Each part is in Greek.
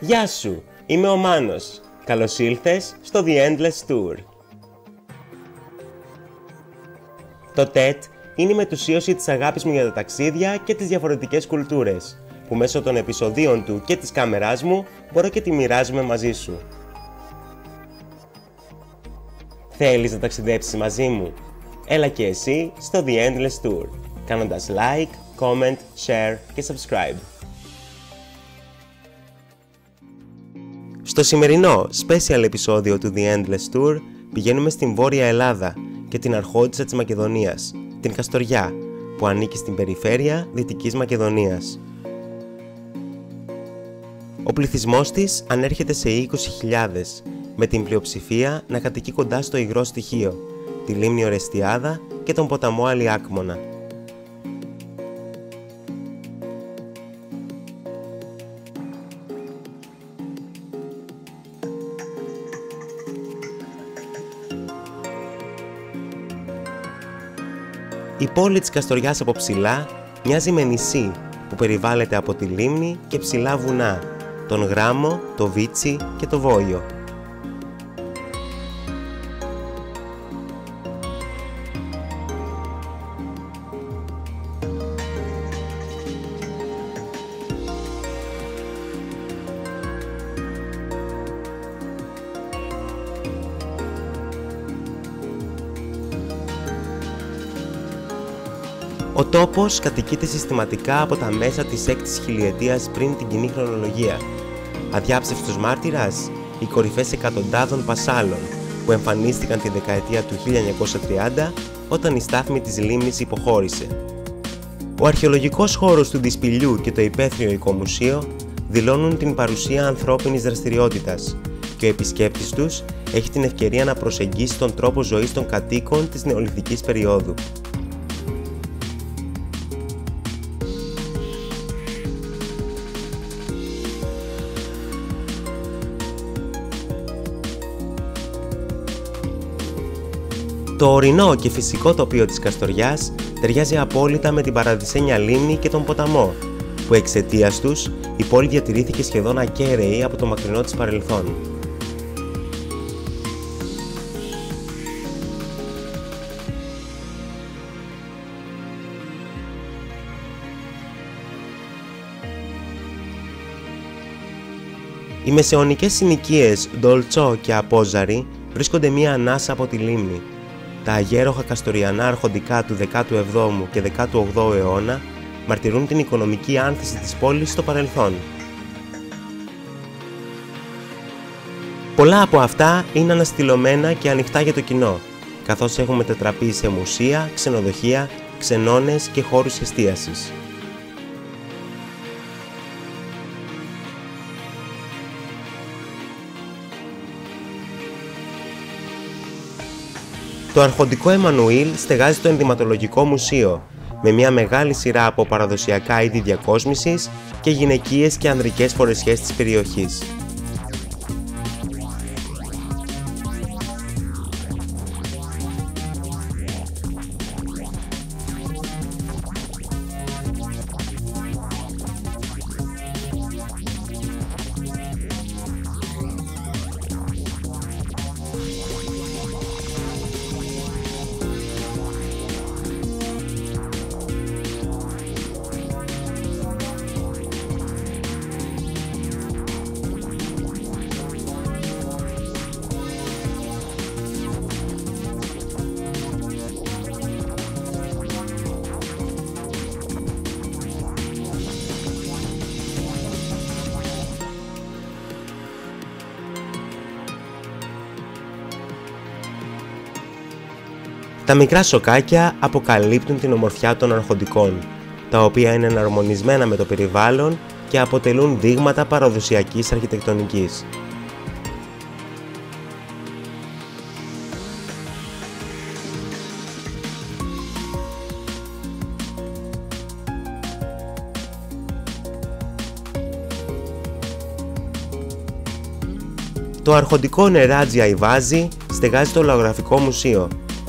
Γεια σου, είμαι ο Μάνος. Καλώς ήλθες στο The Endless Tour. Το TED είναι η μετουσίωση της αγάπης μου για τα ταξίδια και τις διαφορετικές κουλτούρες, που μέσω των επεισοδίων του και της κάμεράς μου μπορώ και τη μοιράζομαι μαζί σου. Θέλεις να ταξιδέψεις μαζί μου? Έλα και εσύ στο The Endless Tour, κάνοντας like, comment, share και subscribe. Στο σημερινό special επεισόδιο του The Endless Tour πηγαίνουμε στην Βόρεια Ελλάδα και την αρχόντισσα της Μακεδονίας, την Καστοριά, που ανήκει στην περιφέρεια Δυτικής Μακεδονίας. Ο πληθυσμός της ανέρχεται σε 20.000, με την πλειοψηφία να κατοικεί κοντά στο υγρό στοιχείο, τη λίμνη Ορεστιάδα και τον ποταμό Αλιάκμονα. Η πόλη της Καστοριάς από ψηλά μοιάζει με νησί που περιβάλλεται από τη λίμνη και ψηλά βουνά, τον Γράμμο, το Βίτσι και το Βόλιο. Ο τόπος κατοικείται συστηματικά από τα μέσα της 6ης χιλιετίας πριν την κοινή χρονολογία. Αδιάψευστος μάρτυρας, οι κορυφές εκατοντάδων πασάλων που εμφανίστηκαν τη δεκαετία του 1930 όταν η στάθμη της λίμνης υποχώρησε. Ο αρχαιολογικός χώρος του Δυσπηλιού και το υπαίθριο οικομουσείο δηλώνουν την παρουσία ανθρώπινης δραστηριότητας και ο επισκέπτης τους έχει την ευκαιρία να προσεγγίσει τον τρόπο ζωής των κατοίκων της νεολιθικής περίοδου. Το ορεινό και φυσικό τοπίο της Καστοριάς ταιριάζει απόλυτα με την παραδεισένια λίμνη και τον ποταμό, που εξαιτίας τους η πόλη διατηρήθηκε σχεδόν ακέραιη από το μακρινό της παρελθόν. Οι μεσαιωνικές συνοικίες Ντολτσό και Απόζαρη βρίσκονται μία ανάσα από τη λίμνη. Τα αγέροχα καστοριανά αρχοντικά του 17ου και 18ου αιώνα μαρτυρούν την οικονομική άνθηση της πόλης στο παρελθόν. Πολλά από αυτά είναι αναστηλωμένα και ανοιχτά για το κοινό, καθώς έχουν μετατραπεί σε μουσεία, ξενοδοχεία, ξενώνες και χώρους εστίασης. Το Αρχοντικό Εμμανουήλ στεγάζει το Ενδυματολογικό Μουσείο, με μια μεγάλη σειρά από παραδοσιακά είδη διακόσμησης και γυναικείες και ανδρικές φορεσιές της περιοχής. Τα μικρά σοκάκια αποκαλύπτουν την ομορφιά των αρχοντικών, τα οποία είναι εναρμονισμένα με το περιβάλλον και αποτελούν δείγματα παραδοσιακής αρχιτεκτονικής. Το αρχοντικό Νεράτζι Αϊβάζι στεγάζει το Λαογραφικό Μουσείο,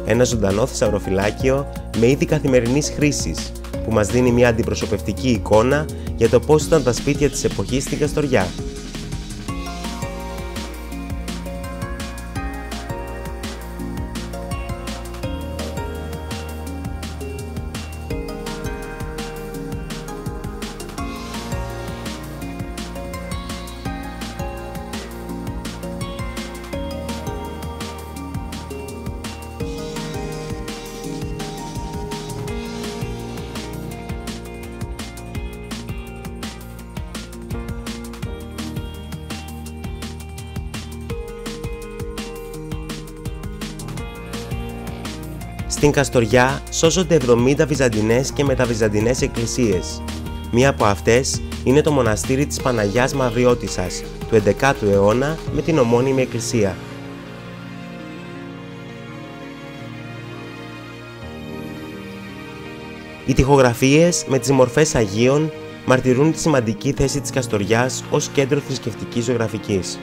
ένα ζωντανό θησαυροφυλάκιο με είδη καθημερινής χρήσης, που μας δίνει μια αντιπροσωπευτική εικόνα για το πώς ήταν τα σπίτια της εποχής στην Καστοριά. Στην Καστοριά σώζονται 70 βυζαντινές και μεταβυζαντινές εκκλησίες. Μία από αυτές είναι το μοναστήρι της Παναγιάς Μαυριώτισσας του 11ου αιώνα με την ομώνυμη εκκλησία. Οι τοιχογραφίες με τις μορφές Αγίων μαρτυρούν τη σημαντική θέση της Καστοριάς ως κέντρο θρησκευτικής ζωγραφικής.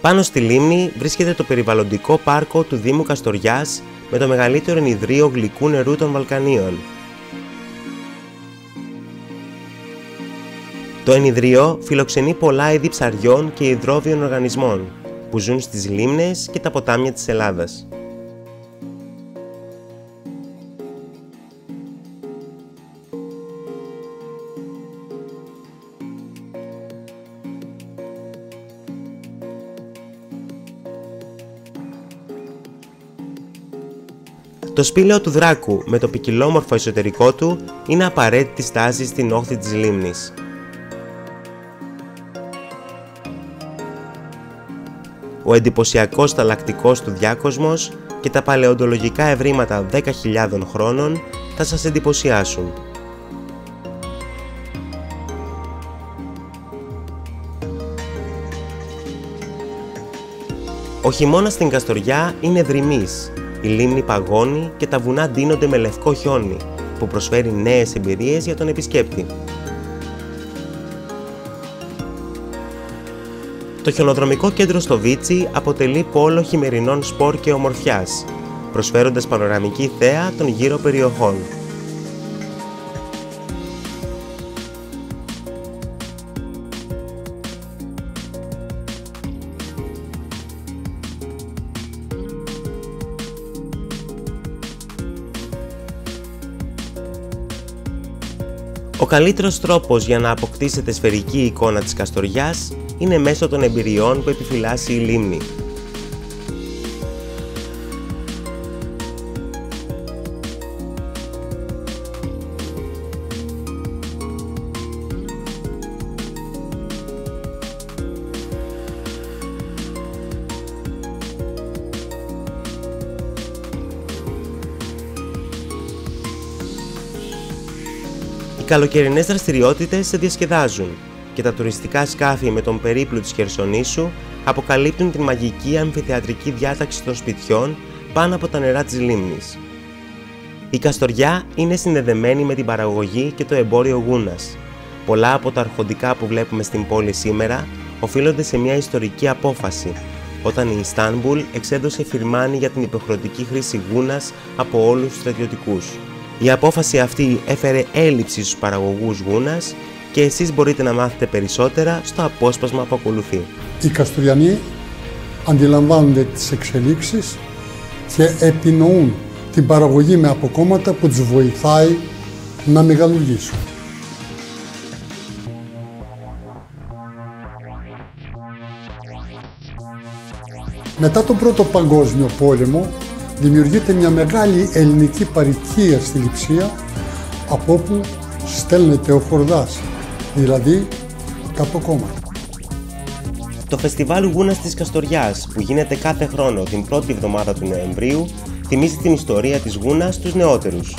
Πάνω στη λίμνη βρίσκεται το περιβαλλοντικό πάρκο του Δήμου Καστοριάς με το μεγαλύτερο ενιδρίο γλυκού νερού των Βαλκανίων. Το ενιδρίο φιλοξενεί πολλά είδη ψαριών και υδρόβιων οργανισμών που ζουν στις λίμνες και τα ποτάμια της Ελλάδας. Το σπήλαιο του Δράκου με το ποικιλόμορφο εσωτερικό του είναι απαραίτητη στάση στην όχθη της λίμνης. Ο εντυπωσιακός σταλλακτικός του Διάκοσμος και τα παλαιοντολογικά ευρήματα 10.000 χρόνων θα σας εντυπωσιάσουν. Ο χειμώνας στην Καστοριά είναι δρυμής. Η λίμνη παγώνει και τα βουνά ντύνονται με λευκό χιόνι, που προσφέρει νέες εμπειρίες για τον επισκέπτη. Το χιονοδρομικό κέντρο στο Βίτσι αποτελεί πόλο χειμερινών σπορ και ομορφιάς, προσφέροντας πανοραμική θέα των γύρω περιοχών. Ο καλύτερος τρόπος για να αποκτήσετε σφαιρική εικόνα της Καστοριάς είναι μέσω των εμπειριών που επιφυλάσσει η λίμνη. Οι καλοκαιρινές δραστηριότητες σε διασκεδάζουν και τα τουριστικά σκάφη με τον περίπλου της Χερσονήσου αποκαλύπτουν την μαγική αμφιθεατρική διάταξη των σπιτιών πάνω από τα νερά της λίμνης. Η Καστοριά είναι συνδεδεμένη με την παραγωγή και το εμπόριο γούνας. Πολλά από τα αρχοντικά που βλέπουμε στην πόλη σήμερα οφείλονται σε μια ιστορική απόφαση, όταν η Ιστάνμπουλ εξέδωσε φιρμάνι για την υποχρεωτική χρήση γούνας από όλους τους στρατιωτικούς. Η απόφαση αυτή έφερε έλλειψη στους παραγωγούς γούνας και εσείς μπορείτε να μάθετε περισσότερα στο απόσπασμα που ακολουθεί. Οι Καστοριανοί αντιλαμβάνονται τις εξελίξεις και επινοούν την παραγωγή με αποκόμματα που τους βοηθάει να μεγαλουργήσουν. Μετά τον Πρώτο Παγκόσμιο Πόλεμο δημιουργείται μια μεγάλη ελληνική παροικία στη Λειψία, από όπου στέλνεται ο χορδάς, δηλαδή τα αποκόμματα. Το φεστιβάλ Γούνας της Καστοριάς, που γίνεται κάθε χρόνο την πρώτη εβδομάδα του Νοεμβρίου, θυμίζει την ιστορία της γούνας στους νεότερους.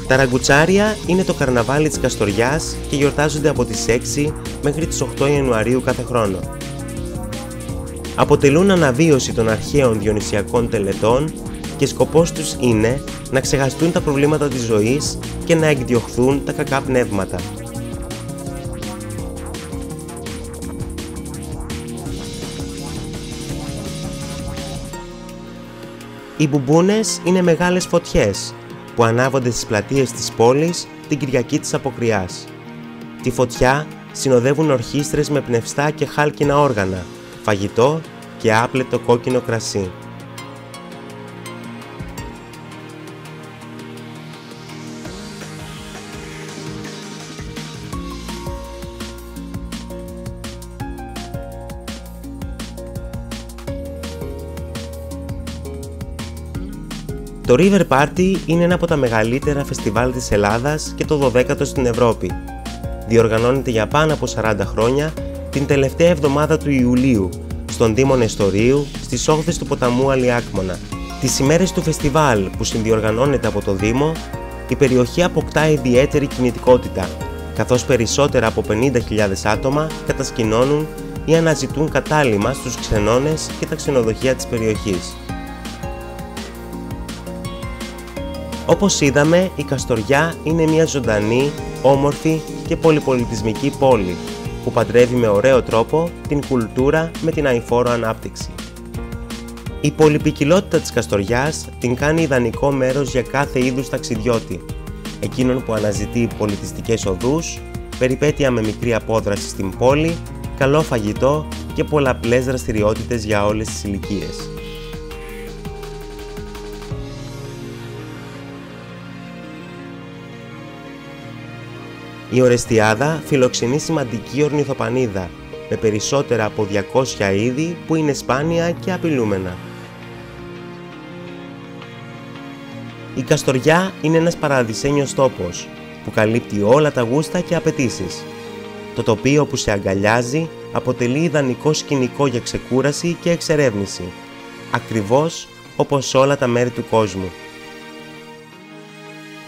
Τα ραγκουτσάρια είναι το καρναβάλι της Καστοριάς και γιορτάζονται από τις 6 μέχρι τις 8 Ιανουαρίου κάθε χρόνο. Αποτελούν αναβίωση των αρχαίων διονυσιακών τελετών και σκοπός τους είναι να ξεχαστούν τα προβλήματα της ζωής και να εκδιωχθούν τα κακά πνεύματα. Οι μπουμπούνες είναι μεγάλες φωτιές που ανάβονται στις πλατείες της πόλης την Κυριακή της Αποκριάς. Τη φωτιά συνοδεύουν ορχήστρες με πνευστά και χάλκινα όργανα, φαγητό και άπλετο κόκκινο κρασί. Το River Party είναι ένα από τα μεγαλύτερα φεστιβάλ της Ελλάδας και το 12ο στην Ευρώπη. Διοργανώνεται για πάνω από 40 χρόνια την τελευταία εβδομάδα του Ιουλίου στον Δήμο Νεστορίου, στις όχθες του ποταμού Αλιάκμονα. Τις ημέρες του φεστιβάλ που συνδιοργανώνεται από το Δήμο, η περιοχή αποκτά ιδιαίτερη κινητικότητα, καθώς περισσότερα από 50.000 άτομα κατασκηνώνουν ή αναζητούν κατάλημα στους ξενώνες και τα ξενοδοχεία της περιοχής. Όπως είδαμε, η Καστοριά είναι μια ζωντανή, όμορφη και πολυπολιτισμική πόλη που παντρεύει με ωραίο τρόπο την κουλτούρα με την αειφόρο ανάπτυξη. Η πολυπικιλότητα της Καστοριάς την κάνει ιδανικό μέρος για κάθε είδους ταξιδιώτη, εκείνον που αναζητεί πολιτιστικές οδούς, περιπέτεια με μικρή απόδραση στην πόλη, καλό φαγητό και πολλαπλές δραστηριότητες για όλες τις ηλικίες. Η Ορεστιάδα φιλοξενεί σημαντική ορνηθοπανίδα, με περισσότερα από 200 είδη που είναι σπάνια και απειλούμενα. Η Καστοριά είναι ένας παραδεισένιος τόπος που καλύπτει όλα τα γούστα και απαιτήσεις. Το τοπίο που σε αγκαλιάζει αποτελεί ιδανικό σκηνικό για ξεκούραση και εξερεύνηση, ακριβώς όπως όλα τα μέρη του κόσμου.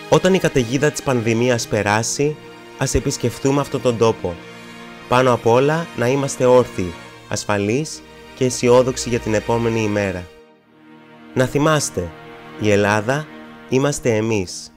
Όταν η καταιγίδα της πανδημίας περάσει, ας επισκεφθούμε αυτόν τον τόπο. Πάνω απ' όλα να είμαστε όρθιοι, ασφαλείς και αισιόδοξοι για την επόμενη ημέρα. Να θυμάστε, η Ελλάδα είμαστε εμείς.